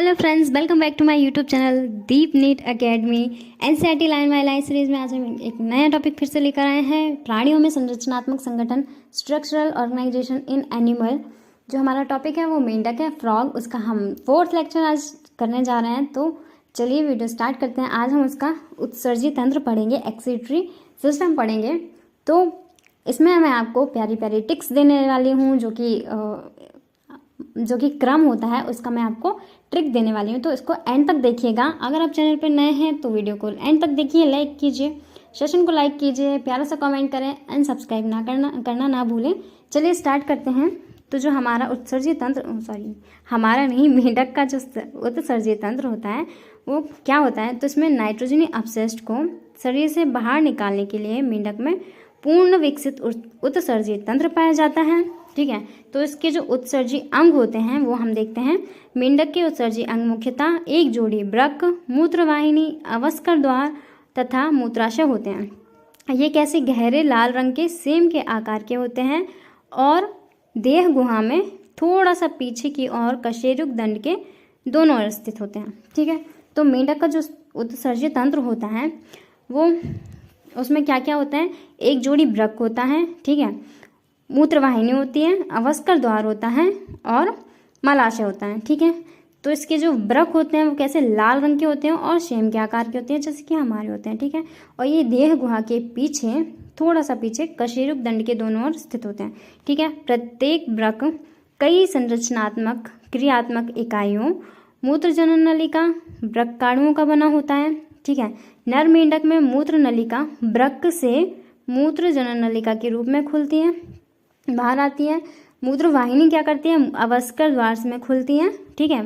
Hello friends, welcome back to my YouTube channel Deep NEET academy. NCERT line by line series में आज हम एक नया टॉपिक फिर से लेकर आए हैं, प्राणियों में संरचनात्मक संगठन, स्ट्रक्चरल ऑर्गेनाइजेशन इन एनिमल। जो हमारा टॉपिक है वो मेंढक है, फ्रॉग। उसका हम 4th लेक्चर आज करने जा रहे हैं। तो चलिए वीडियो स्टार्ट करते हैं। आज हम उसका उत्सर्जी तंत्र पढ़ेंगे, एक्सक्रीटरी सिस्टम पढ़ेंगे। तो इसमें मैं आपको प्यारी प्यारी टिक्स देने वाली हूँ, जो कि क्रम होता है उसका मैं आपको ट्रिक देने वाली हूँ। तो इसको एंड तक देखिएगा। अगर आप चैनल पर नए हैं तो वीडियो को एंड तक देखिए, लाइक कीजिए, सेशन को लाइक कीजिए, प्यारा सा कमेंट करें एंड सब्सक्राइब करना ना भूलें। चलिए स्टार्ट करते हैं। तो जो हमारा उत्सर्जी तंत्र, हमारा नहीं, मेंढक का जो उत्सर्जी तंत्र होता है वो क्या होता है। तो इसमें नाइट्रोजनी अपशिष्ट को शरीर से बाहर निकालने के लिए मेंढक में पूर्ण विकसित उत्सर्जी तंत्र पाया जाता है। ठीक है, तो इसके जो उत्सर्जी अंग होते हैं वो हम देखते हैं। मेंढक के उत्सर्जी अंग मुख्यतः एक जोड़ी वृक्क, मूत्रवाहिनी, अवस्कर द्वार तथा मूत्राशय होते हैं। ये कैसे गहरे लाल रंग के सेम के आकार के होते हैं और देह गुहा में थोड़ा सा पीछे की ओर कशेरुक दंड के दोनों ओर स्थित होते हैं। ठीक है, तो मेंढक का जो उत्सर्जी तंत्र होता है वो उसमें क्या क्या होता है। एक जोड़ी वृक्क होता है, ठीक है, मूत्रवाहिनी होती है, अवस्कर द्वार होता है और मलाशय होता है। ठीक है, तो इसके जो वृक्क होते हैं वो कैसे लाल रंग के होते हैं और शेम के आकार के होते हैं, जैसे कि हमारे होते हैं। ठीक है, और ये देह गुहा के पीछे थोड़ा सा पीछे कशेरुक दंड के दोनों ओर स्थित होते हैं। ठीक है, प्रत्येक वृक्क कई संरचनात्मक क्रियात्मक इकाइयों मूत्र जनन नलिका वृक्काणुओं का बना होता है। ठीक है, नर मेंढक में मूत्र नलिका वृक्क से मूत्र जनन नलिका के रूप में खुलती है, बाहर आती है। मूत्र वाहिनी क्या करती है, अवस्कर द्वार में खुलती है। ठीक है,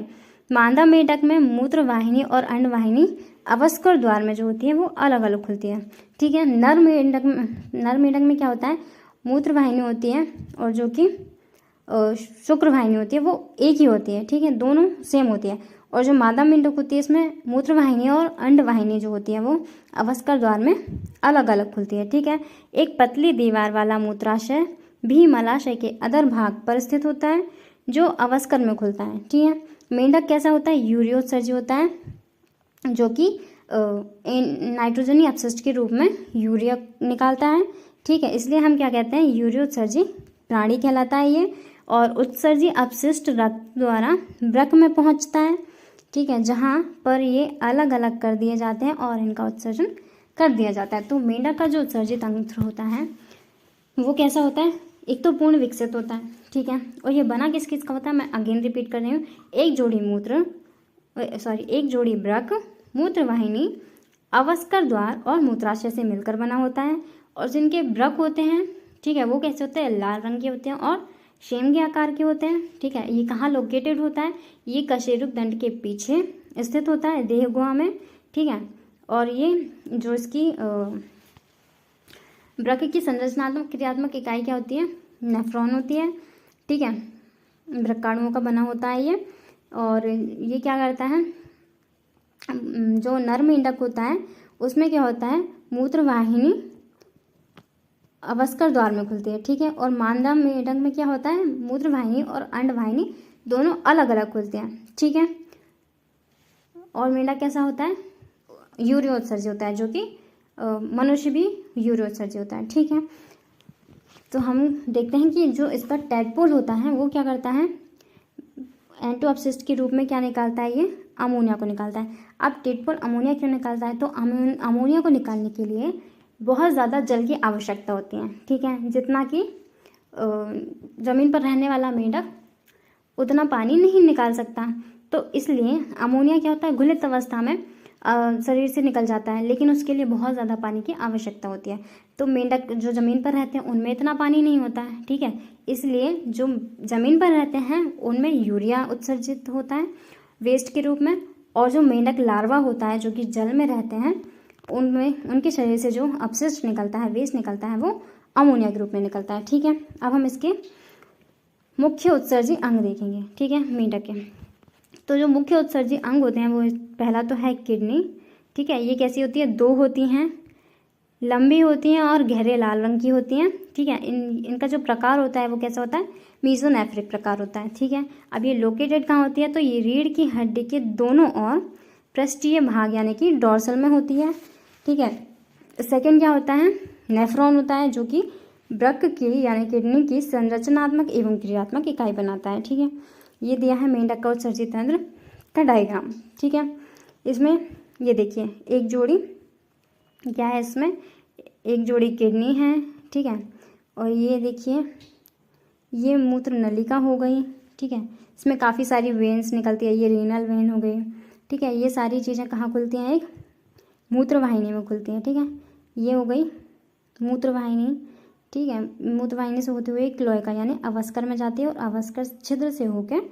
मादा मेंढक में मूत्र वाहिनी और अंडवाहिनी अवस्कर द्वार में जो होती है वो अलग अलग खुलती है। ठीक है, नर मेंढक में क्या होता है, मूत्र वाहिनी होती है और जो कि शुक्र वाहिनी होती है वो एक ही होती है। ठीक है, दोनों सेम होती है। और जो मादा मेंढक होती है इसमें मूत्र वाहिनी और अंडवाहिनी जो होती है वो अवस्कर द्वार में अलग अलग खुलती है। ठीक है, एक पतली दीवार वाला मूत्राशय भी मलाशय के अधर भाग पर स्थित होता है जो अवस्कर में खुलता है। ठीक है, मेंढक कैसा होता है, यूरियोत्सर्जी होता है, जो कि नाइट्रोजनी अपशिष्ट के रूप में यूरिया निकालता है। ठीक है, इसलिए हम क्या कहते हैं, यूरियोत्सर्जी प्राणी कहलाता है ये। और उत्सर्जी अपशिष्ट रक्त द्वारा वृक्क में पहुंचता है। ठीक है, जहाँ पर ये अलग अलग कर दिए जाते हैं और इनका उत्सर्जन कर दिया जाता है। तो मेंढक का जो उत्सर्जी तंत्र होता है वो कैसा होता है, एक तो पूर्ण विकसित होता है। ठीक है, और ये बना किस किस का होता है, मैं अगेन रिपीट कर रही हूँ। एक जोड़ी वृक्क, मूत्रवाहिनी, अवस्कर द्वार और मूत्राशय से मिलकर बना होता है। और जिनके वृक्क होते हैं, ठीक है, वो कैसे होते हैं, लाल रंग के होते हैं और शेम के आकार के होते हैं। ठीक है, ये कहाँ लोकेटेड होता है, ये कशेरुक दंड के पीछे स्थित होता है, देह गुहा में। ठीक है, और ये जो इसकी वृक्क की संरचनात्मक क्रियात्मक इकाई क्या होती है, नेफ्रॉन होती है। ठीक है, वृक्काणुओं का बना होता है ये। और ये क्या करता है, जो नर मेंढक होता है उसमें क्या होता है, मूत्रवाहिनी अवस्कर द्वार में खुलती है। ठीक है, और मादा मेंढक में क्या होता है, मूत्रवाहिनी और अंडवाहिनी दोनों अलग अलग खुलते हैं। ठीक है, और मेंढक कैसा होता है, यूरियोत्सर्जी होता है, जो कि मनुष्य भी यूरियोत्सर्जी होता है। ठीक है, तो हम देखते हैं कि जो इसका टैडपोल होता है वो क्या करता है, एंटो अपशिष्ट के रूप में क्या निकालता है, ये अमोनिया को निकालता है। अब टैडपोल अमोनिया क्यों निकालता है, तो अमोनिया को निकालने के लिए बहुत ज़्यादा जल की आवश्यकता होती है। ठीक है, जितना कि ज़मीन पर रहने वाला मेंढक उतना पानी नहीं निकाल सकता। तो इसलिए अमोनिया क्या होता है, घुलित अवस्था में शरीर से निकल जाता है, लेकिन उसके लिए बहुत ज़्यादा पानी की आवश्यकता होती है। तो मेंढक जो ज़मीन पर रहते हैं उनमें इतना पानी नहीं होता है। ठीक है, इसलिए जो ज़मीन पर रहते हैं उनमें यूरिया उत्सर्जित होता है वेस्ट के रूप में। और जो मेंढक लार्वा होता है जो कि जल में रहते हैं उनमें उनके शरीर से जो अपशिष्ट निकलता है, वेस्ट निकलता है, वो अमोनिया के रूप में निकलता है। ठीक है, अब हम इसके मुख्य उत्सर्जी अंग देखेंगे। ठीक है, मेंढक के तो जो मुख्य उत्सर्जी अंग होते हैं वो पहला तो है किडनी। ठीक है, ये कैसी होती है, 2 होती हैं, लंबी होती हैं और गहरे लाल रंग की होती हैं। ठीक है, इनका जो प्रकार होता है वो कैसा होता है, मीजोनेफ्रिक प्रकार होता है। ठीक है, अब ये लोकेटेड कहाँ होती है, तो ये रीढ़ की हड्डी के दोनों ओर पृष्ठीय भाग यानी कि डोर्सल में होती है। ठीक है, सेकंड क्या होता है, नेफ्रॉन होता है जो कि वृक्क की यानी किडनी की संरचनात्मक एवं क्रियात्मक इकाई बनाता है। ठीक है, ये दिया है मेंढक का उत्सर्जी तंत्र का डायग्राम। ठीक है, इसमें ये देखिए एक जोड़ी क्या है, इसमें एक जोड़ी किडनी है। ठीक है, और ये देखिए ये मूत्र नलिका हो गई। ठीक है, इसमें काफ़ी सारी वेन्स निकलती है, ये रीनल वेन हो गई। ठीक है, ये सारी चीज़ें कहाँ खुलती हैं, एक मूत्रवाहिनी में खुलती हैं। ठीक है, ये हो गई मूत्रवाहिनी। ठीक है, मूत्रवाहिनी से होते हुए क्लोएका यानी अवस्कर में जाती है और अवस्कर छिद्र से होकर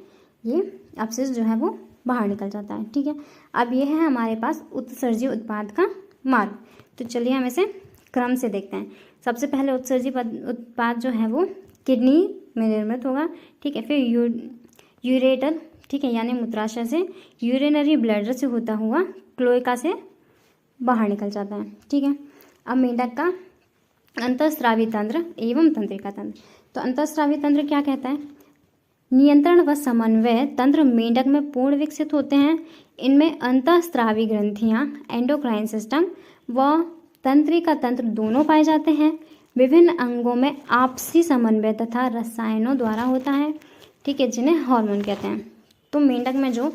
ये अपशिष्ट जो है वो बाहर निकल जाता है। ठीक है, अब ये है हमारे पास उत्सर्जी उत्पाद का मार्ग। तो चलिए हम इसे क्रम से देखते हैं। सबसे पहले उत्सर्जी उत्पाद जो है वो किडनी में निर्मित होगा। ठीक है, फिर यूरेटर, ठीक है, यानी मूत्राशय से, यूरिनरी ब्लैडर से होता हुआ क्लोएका से बाहर निकल जाता है। ठीक है, अब मेंढक का अंतःस्रावी तंत्र एवं तंत्रिका तंत्र। तो अंतःस्रावी तंत्र क्या कहता है, नियंत्रण व समन्वय तंत्र मेंढक में पूर्ण विकसित होते हैं। इनमें अंतःस्रावी ग्रंथियां, एंडोक्राइन सिस्टम व तंत्रिका तंत्र दोनों पाए जाते हैं। विभिन्न अंगों में आपसी समन्वय तथा रसायनों द्वारा होता है। ठीक है, जिन्हें हार्मोन कहते हैं। तो मेंढक में जो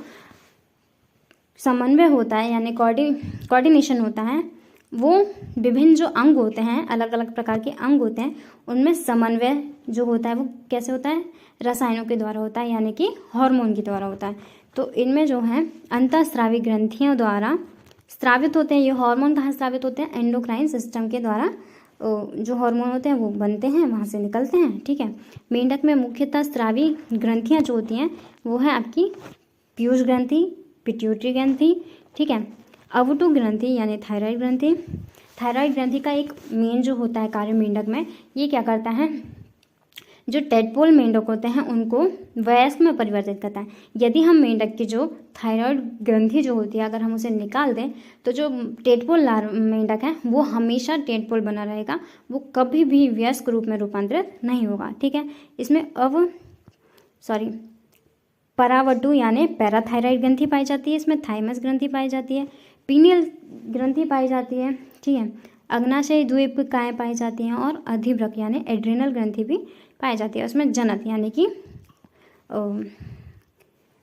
समन्वय होता है यानी कोऑर्डिनेशन होता है, वो विभिन्न जो अंग होते हैं, अलग अलग प्रकार के अंग होते हैं, उनमें समन्वय जो होता है वो कैसे होता है, रसायनों के द्वारा होता है यानी कि हार्मोन के द्वारा होता है। तो इनमें जो है अंतःस्रावी ग्रंथियों द्वारा स्रावित होते हैं। ये हार्मोन कहाँ स्रावित होते हैं, एंडोक्राइन सिस्टम के द्वारा जो हार्मोन होते हैं वो बनते हैं, वहाँ से निकलते हैं। ठीक है, मेंढक में मुख्यतः स्रावी ग्रंथियाँ जो होती हैं वो है आपकी पीयूष ग्रंथि, पिट्यूटरी ग्रंथि। ठीक है, अवटु ग्रंथि यानी थायराइड ग्रंथि। थायराइड ग्रंथि का एक मेन जो होता है कार्य मेंढक में, ये क्या करता है, जो टेडपोल मेंढक होते हैं उनको वयस्क में परिवर्तित करता है। यदि हम मेंढक की जो थायराइड ग्रंथि जो होती है अगर हम उसे निकाल दें तो जो टेडपोल मेंढक है वो हमेशा टेडपोल बना रहेगा, वो कभी भी वयस्क रूप में रूपांतरित नहीं होगा। ठीक है, इसमें परावटु यानी पैराथायराइड ग्रंथि पाई जाती है। इसमें थाइमस ग्रंथि पाई जाती है, पीनियल ग्रंथि पाई जाती है। ठीक है, अग्नाशयी द्वीपिकाएँ पाई जाती हैं और अधिवृक्क यानी एड्रिनल ग्रंथि भी पाई जाती है। उसमें जनन यानी कि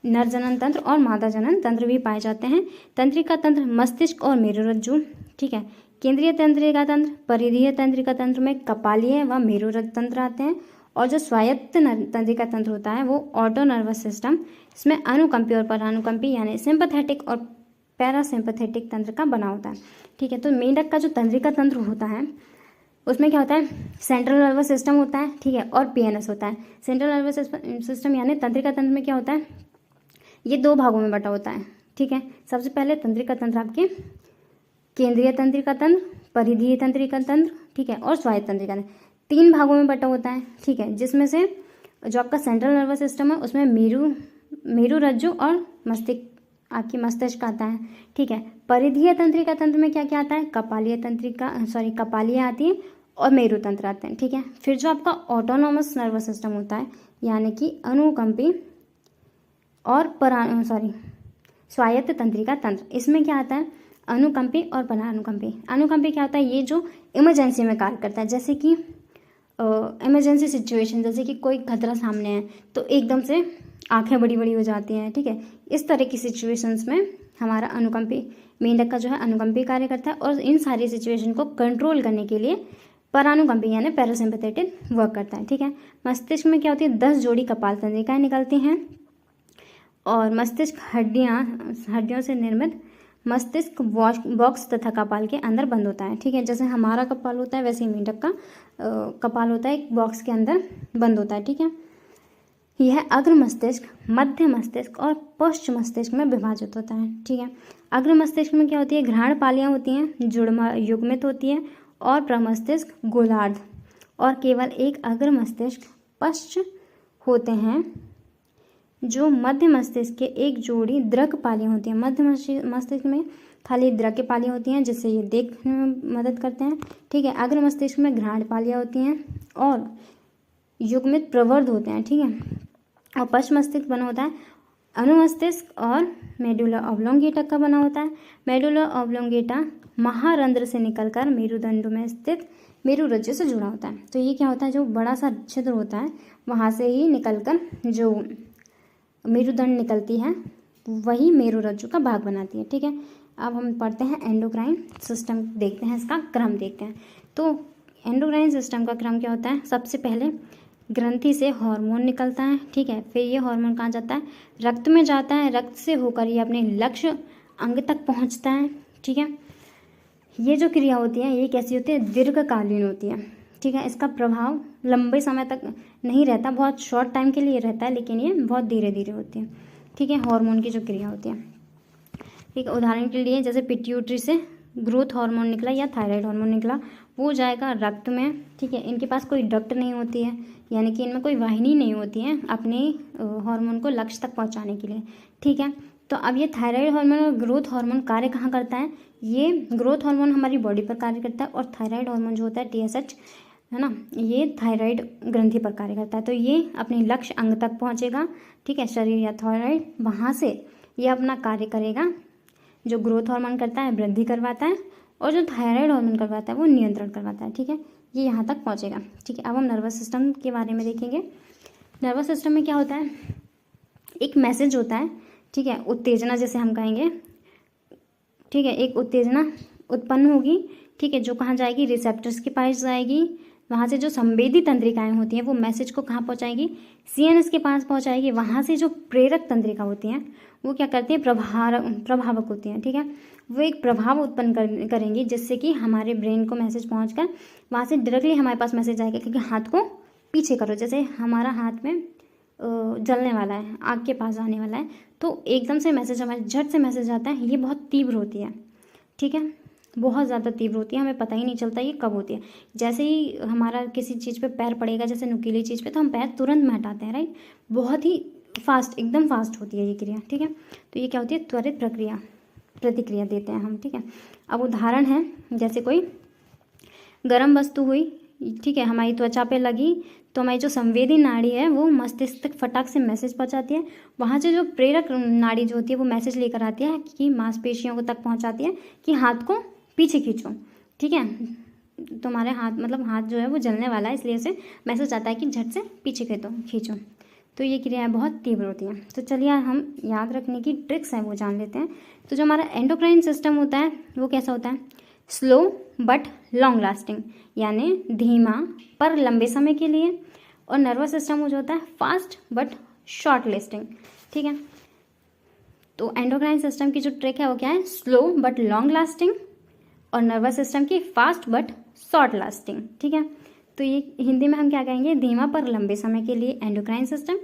नर जनन तंत्र और मादा जनन तंत्र भी पाए जाते हैं। तंत्रिका तंत्र मस्तिष्क और मेरुरज्जु। ठीक है, केंद्रीय तंत्रिका तंत्र, परिधीय तंत्रिका तंत्र में कपालीय व मेरुरज्जु तंत्र आते हैं। और जो स्वायत्त तंत्रिका तंत्र होता है वो ऑटो नर्वस सिस्टम, इसमें अनुकंपी और परानुकंपी यानी सिंपैथेटिक और पैरासिम्पैथेटिक तंत्र का बना होता है। ठीक है, तो मेंढक का जो तंत्रिका तंत्र होता है उसमें क्या होता है, सेंट्रल नर्वस सिस्टम होता है। ठीक है, और पीएनएस होता है। सेंट्रल नर्वस सिस्टम यानी तंत्रिका तंत्र में क्या होता है, ये दो भागों में बटा होता है। ठीक है, सबसे पहले तंत्रिका तंत्र आपके केंद्रीय तंत्रिका तंत्र, परिधीय तंत्रिका तंत्र, ठीक है, और स्वायत्त तंत्रिका तंत्र, तीन भागों में बटा होता है। ठीक है, जिसमें से जो आपका सेंट्रल नर्वस सिस्टम है उसमें मेरुरज्जु और आपकी मस्तिष्क आता है। ठीक है, परिधीय तंत्रिका तंत्र में क्या क्या आता है, कपालीय आती है और मेरु तंत्र आते हैं। ठीक है, फिर जो आपका ऑटोनोमस नर्वस सिस्टम होता है यानी कि अनुकंपी और स्वायत्त तंत्रिका तंत्र, इसमें क्या आता है, अनुकंपी और परानुकंपी। अनुकंपी क्या होता है, ये जो इमरजेंसी में कार्य करता है, जैसे कि इमरजेंसी सिचुएशन, जैसे कि कोई खतरा सामने है तो एकदम से आंखें बड़ी बड़ी हो जाती हैं। ठीक है, इस तरह की सिचुएशंस में हमारा अनुकंपी मेंढक का जो है अनुकंपी कार्य करता है। और इन सारी सिचुएशन को कंट्रोल करने के लिए परानुकंपी यानी पैरासिम्पैथेटिक वर्क करता है। ठीक है, मस्तिष्क में क्या होती है, 10 जोड़ी कपाल तंत्रिकाएं निकलती हैं और मस्तिष्क हड्डियों से निर्मित मस्तिष्क बॉक्स तथा कपाल के अंदर बंद होता है। ठीक है, जैसे हमारा कपाल होता है वैसे ही मेंढक का कपाल होता है, एक बॉक्स के अंदर बंद होता है। ठीक है, यह अग्र मस्तिष्क, मध्य मस्तिष्क और पश्च मस्तिष्क में विभाजित होता है। ठीक है, अग्र मस्तिष्क में क्या होती है, घ्राण पालियाँ होती हैं, जुड़मा युग्मित होती है और प्रमस्तिष्क गोलार्ध, और केवल एक अग्र मस्तिष्क पश्च होते हैं जो मध्य मस्तिष्क के एक जोड़ी दृक पालियाँ होती हैं। मध्य मस्तिष्क में खाली दृक पालियाँ होती हैं जिससे ये देखने में मदद करते हैं। ठीक है, अग्र मस्तिष्क में घ्राण पालियाँ होती हैं और युग्मित प्रवर्ध होते हैं। ठीक है, और पश्च मस्तिष्क बना होता है अनुमस्तिष्क और मेडुला ऑब्लोंगेटा का बना होता है। मेडुला ऑब्लोंगेटा महारंध्र से निकलकर मेरुदंड में स्थित मेरुरज्जु से जुड़ा होता है। तो ये क्या होता है, जो बड़ा सा छिद्र होता है वहाँ से ही निकलकर जो मेरुदंड निकलती है वही मेरुरज्जु का भाग बनाती है। ठीक है, अब हम पढ़ते हैं एंडोक्राइन सिस्टम, देखते हैं इसका क्रम देखते हैं। तो एंडोक्राइन सिस्टम का क्रम क्या होता है, सबसे पहले ग्रंथि से हार्मोन निकलता है। ठीक है, फिर ये हार्मोन कहाँ जाता है, रक्त में जाता है, रक्त से होकर ये अपने लक्ष्य अंग तक पहुँचता है। ठीक है, ये जो क्रिया होती है ये कैसी होती है, दीर्घकालीन होती है। ठीक है, इसका प्रभाव लंबे समय तक नहीं रहता, बहुत शॉर्ट टाइम के लिए रहता है, लेकिन ये बहुत धीरे धीरे होती है। ठीक है, हार्मोन की जो क्रिया होती है। ठीक है, उदाहरण के लिए जैसे पिट्यूटरी से ग्रोथ हार्मोन निकला या थायराइड हार्मोन निकला, वो जाएगा रक्त में। ठीक है, इनके पास कोई डक्ट नहीं होती है, यानी कि इनमें कोई वाहिनी नहीं होती है अपने हार्मोन को लक्ष्य तक पहुंचाने के लिए। ठीक है, तो अब ये थायराइड हार्मोन और ग्रोथ हार्मोन कार्य कहाँ करता है, ये ग्रोथ हार्मोन हमारी बॉडी पर कार्य करता है और थायराइड हार्मोन जो होता है TSH है ना, ये थायराइड ग्रंथि पर कार्य करता है। तो ये अपने लक्ष्य अंग तक पहुंचेगा। ठीक है, शरीर या थायराइड, वहाँ से ये अपना कार्य करेगा। जो ग्रोथ हार्मोन करता है वृद्धि करवाता है और जो थायराइड हार्मोन करवाता है वो नियंत्रण करवाता है। ठीक है, ये यहाँ तक पहुँचेगा। ठीक है, अब हम नर्वस सिस्टम के बारे में देखेंगे। नर्वस सिस्टम में क्या होता है, एक मैसेज होता है। ठीक है, उत्तेजना जैसे हम कहेंगे। ठीक है, एक उत्तेजना उत्पन्न होगी। ठीक है, जो कहाँ जाएगी, रिसेप्टर्स के पास जाएगी। वहाँ से जो संवेदी तंत्रिकाएं होती हैं वो मैसेज को कहाँ पहुँचाएगी, CNS के पास पहुँचाएगी। वहाँ से जो प्रेरक तंत्रिका होती हैं वो क्या करती हैं, प्रभावक होती हैं। ठीक है, वो एक प्रभाव उत्पन्न करेंगी जिससे कि हमारे ब्रेन को मैसेज पहुँचकर वहाँ से डायरेक्टली हमारे पास मैसेज आएगा कि हाथ को पीछे करो। जैसे हमारा हाथ में जलने वाला है, आग के पास आने वाला है, तो एकदम से मैसेज हमारे झट से मैसेज आता है। ये बहुत तीव्र होती है। ठीक है, बहुत ज़्यादा तीव्र होती है, हमें पता ही नहीं चलता ये कब होती है। जैसे ही हमारा किसी चीज़ पे पैर पड़ेगा, जैसे नुकीली चीज़ पे, तो हम पैर तुरंत में हटाते हैं, राइट। बहुत ही फास्ट, एकदम फास्ट होती है ये क्रिया। ठीक है, तो ये क्या होती है, त्वरित प्रतिक्रिया देते हैं हम। ठीक है, अब उदाहरण है जैसे कोई गर्म वस्तु हुई, ठीक है, हमारी त्वचा पे लगी, तो हमारी जो संवेदी नाड़ी है वो मस्तिष्क तक फटाक से मैसेज पहुंचाती है। वहाँ से जो प्रेरक नाड़ी जो होती है वो मैसेज लेकर आती है कि मांसपेशियों को तक पहुंचाती है कि हाथ को पीछे खींचो। ठीक है, तुम्हारे हाथ मतलब हाथ जो है वो जलने वाला है, इसलिए उसे मैसेज आता है कि झट से पीछे खींचो। तो ये क्रियाएं बहुत तीव्र होती हैं। तो चलिए हम याद रखने की ट्रिक्स हैं वो जान लेते हैं। तो जो हमारा एंडोक्राइन सिस्टम होता है वो कैसा होता है, स्लो बट लॉन्ग लास्टिंग, यानी धीमा पर लंबे समय के लिए। और नर्वस सिस्टम जो होता है फास्ट बट शॉर्ट लास्टिंग। ठीक है, तो एंडोक्राइन सिस्टम की जो ट्रिक है वो क्या है, स्लो बट लॉन्ग लास्टिंग, और नर्वस सिस्टम की फास्ट बट शॉर्ट लास्टिंग। ठीक है, तो ये हिंदी में हम क्या कहेंगे, धीमा पर लंबे समय के लिए एंडोक्राइन सिस्टम,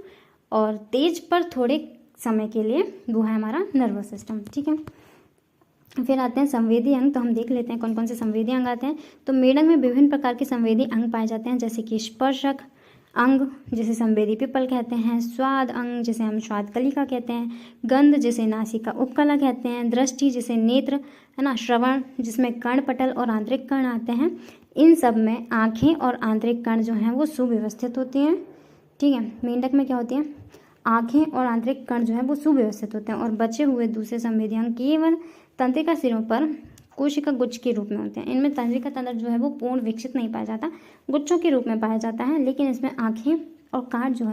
और तेज पर थोड़े समय के लिए वो है हमारा नर्वस सिस्टम। ठीक है, फिर आते हैं संवेदी अंग। तो हम देख लेते हैं कौन कौन से संवेदी अंग आते हैं। तो मेढक में विभिन्न प्रकार के संवेदी अंग पाए जाते हैं, जैसे कि स्पर्शक अंग जिसे संवेदी पिपल कहते हैं, स्वाद अंग जिसे हम स्वाद कलिका कहते हैं, गंध जिसे नासिका उपकला कहते हैं, दृष्टि जिसे नेत्र है ना, श्रवण जिसमें कर्णपटल और आंतरिक कर्ण आते हैं। इन सब में आँखें और आंतरिक कर्ण जो हैं वो सुव्यवस्थित होती हैं। ठीक है, मेंढक में क्या होती हैं, आँखें और आंतरिक कर्ण जो है वो सुव्यवस्थित होते हैं, और बचे हुए दूसरे संवेदी अंग केवल तंत्रिका सिरों पर कोशिका गुच्छ के रूप में होते हैं। इनमें तंत्रिका तंत्र जो है वो पूर्ण विकसित नहीं पाया जाता, गुच्छों के रूप में पाया जाता है, लेकिन इसमें आँखें और कान जो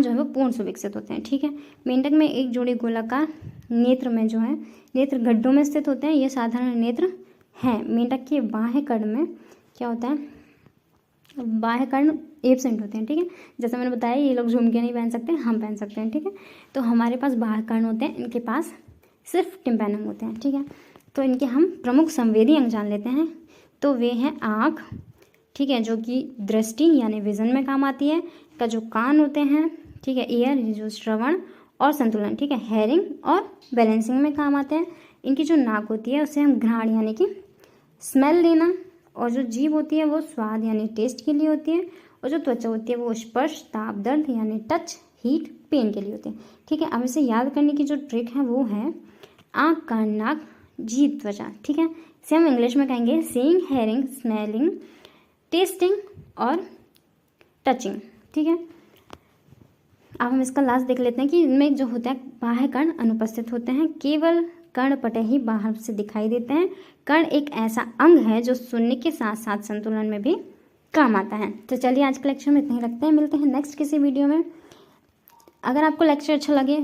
है वो पूर्ण सुविकसित होते हैं। ठीक है, मेंढक में एक जोड़ी गोलाकार नेत्र में जो है नेत्र गड्ढों में स्थित होते हैं। ये साधारण नेत्र हैं। मेंढक के बाह्य कर्ण में क्या होता है, बाह्य कर्ण एब्सेंट होते हैं। ठीक है, जैसा मैंने बताया ये लोग झुमके नहीं पहन सकते, हम पहन सकते हैं। ठीक है, तो हमारे पास बाह्य कर्ण होते हैं, इनके पास सिर्फ टिम्पैनम होते हैं। ठीक है, तो इनके हम प्रमुख संवेदी अंग जान लेते हैं। तो वे हैं आँख, ठीक है, जो कि दृष्टि यानी विजन में काम आती है, का जो कान होते हैं, ठीक है, ईयर जो श्रवण और संतुलन, ठीक है, हेयरिंग और बैलेंसिंग में काम आते हैं। इनकी जो नाक होती है उसे हम घ्राण यानी कि स्मेल लेना, और जो जीभ होती है वो स्वाद यानी टेस्ट के लिए होती है, और जो त्वचा होती है वो स्पर्श ताप दर्द यानी टच हीट, पेन के लिए होते हैं। ठीक है, अब इसे याद करने की जो ट्रिक है वो है आँख, कान, नाक, जीभ, त्वचा। ठीक है, इसे हम इंग्लिश में कहेंगे सीइंग, हेयरिंग, स्मेलिंग, टेस्टिंग और टचिंग। ठीक है, अब हम इसका लास्ट देख लेते हैं कि इनमें जो होता है बाह्य कर्ण अनुपस्थित होते हैं, केवल कर्ण पटे ही बाहर से दिखाई देते हैं। कर्ण एक ऐसा अंग है जो सुनने के साथ साथ संतुलन में भी काम आता है। तो चलिए आज के लेक्चर में इतना ही रखते हैं, मिलते हैं नेक्स्ट किसी वीडियो में। अगर आपको लेक्चर अच्छा लगे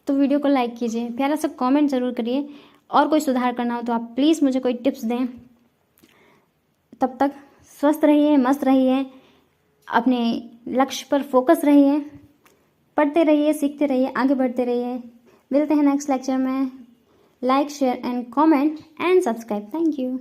तो वीडियो को लाइक कीजिए, प्यारा सा कमेंट ज़रूर करिए, और कोई सुधार करना हो तो आप प्लीज़ मुझे कोई टिप्स दें। तब तक स्वस्थ रहिए, मस्त रहिए, अपने लक्ष्य पर फोकस रहिए, पढ़ते रहिए, सीखते रहिए, आगे बढ़ते रहिए। मिलते हैं नेक्स्ट लेक्चर में। Like, share and comment and subscribe. Thank you.